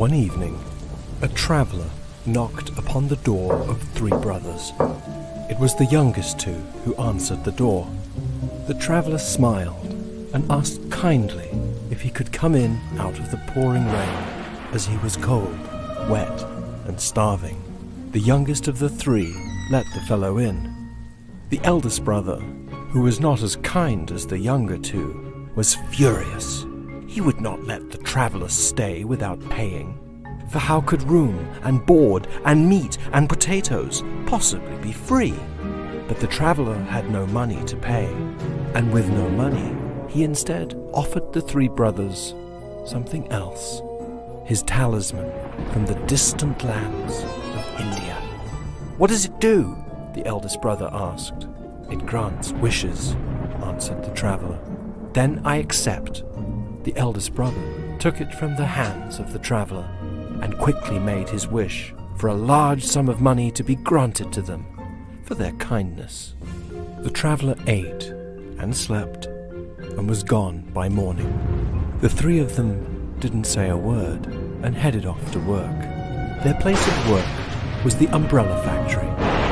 One evening, a traveller knocked upon the door of three brothers. It was the youngest two who answered the door. The traveller smiled and asked kindly if he could come in out of the pouring rain, as he was cold, wet, and starving. The youngest of the three let the fellow in. The eldest brother, who was not as kind as the younger two, was furious. He would not let the traveller stay without paying. For how could room and board and meat and potatoes possibly be free? But the traveller had no money to pay, and with no money, he instead offered the three brothers something else. His talisman from the distant lands of India. "What does it do?" the eldest brother asked. "It grants wishes," answered the traveller. "Then I accept." The eldest brother took it from the hands of the traveller and quickly made his wish for a large sum of money to be granted to them for their kindness. The traveller ate and slept and was gone by morning. The three of them didn't say a word and headed off to work. Their place of work was the umbrella factory,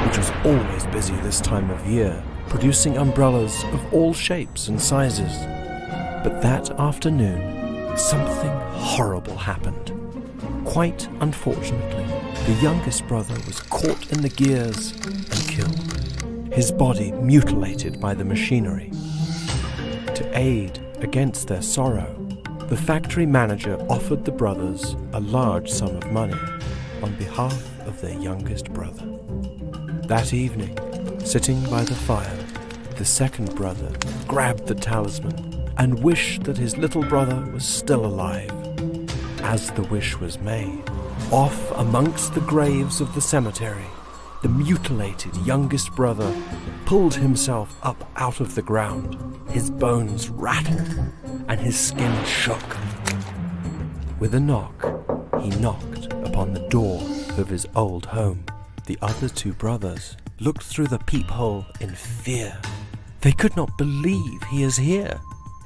which was always busy this time of year, producing umbrellas of all shapes and sizes. But that afternoon, something horrible happened. Quite unfortunately, the youngest brother was caught in the gears and killed, his body mutilated by the machinery. To aid against their sorrow, the factory manager offered the brothers a large sum of money on behalf of their youngest brother. That evening, sitting by the fire, the second brother grabbed the talisman and wished that his little brother was still alive. As the wish was made, off amongst the graves of the cemetery, the mutilated youngest brother pulled himself up out of the ground. His bones rattled and his skin shook. With a knock, he knocked upon the door of his old home. The other two brothers looked through the peephole in fear. They could not believe he is here.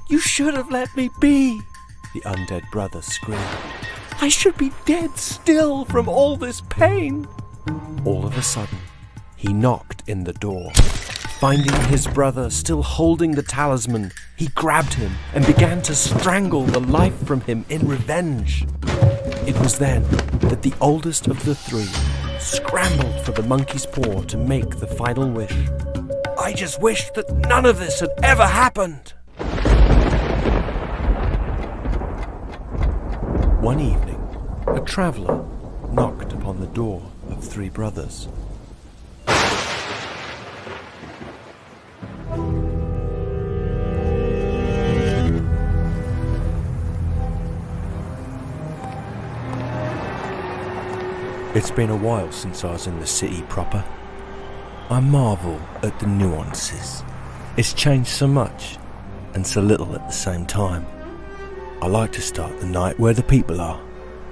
"You should have let me be," the undead brother screamed. "I should be dead still from all this pain." All of a sudden, he knocked in the door. Finding his brother still holding the talisman, he grabbed him and began to strangle the life from him in revenge. It was then that the oldest of the three scrambled for the monkey's paw to make the final wish. "I just wish that none of this had ever happened." One evening, a traveller knocked upon the door of three brothers. It's been a while since I was in the city proper. I marvel at the nuances. It's changed so much and so little at the same time. I like to start the night where the people are.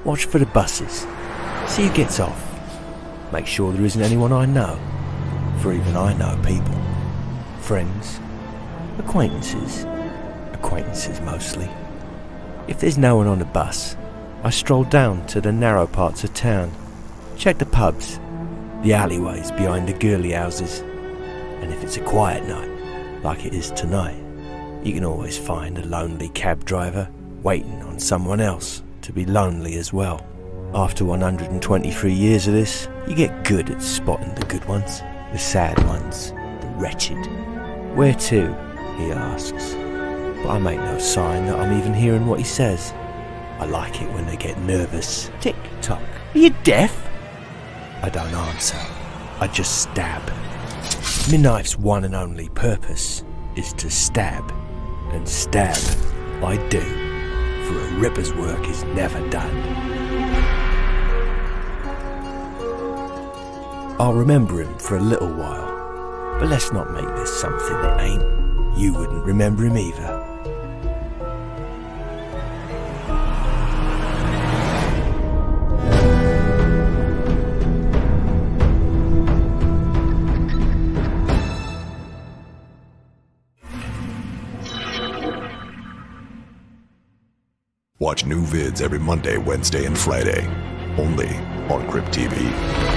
Watch for the buses. See who gets off. Make sure there isn't anyone I know. For even I know people. Friends. Acquaintances. Acquaintances mostly. If there's no one on the bus, I stroll down to the narrow parts of town. Check the pubs. The alleyways behind the girly houses. And if it's a quiet night, like it is tonight, you can always find a lonely cab driver waiting on someone else to be lonely as well. After 123 years of this, you get good at spotting the good ones, the sad ones, the wretched. "Where to?" he asks. But I make no sign that I'm even hearing what he says. I like it when they get nervous. Tick-tock. "Are you deaf?" I don't answer. I just stab. My knife's one and only purpose is to stab. And stab I do. For a ripper's work is never done. I'll remember him for a little while, but let's not make this something that ain't. You wouldn't remember him either. Watch new vids every Monday, Wednesday, and Friday, only on Crypt TV.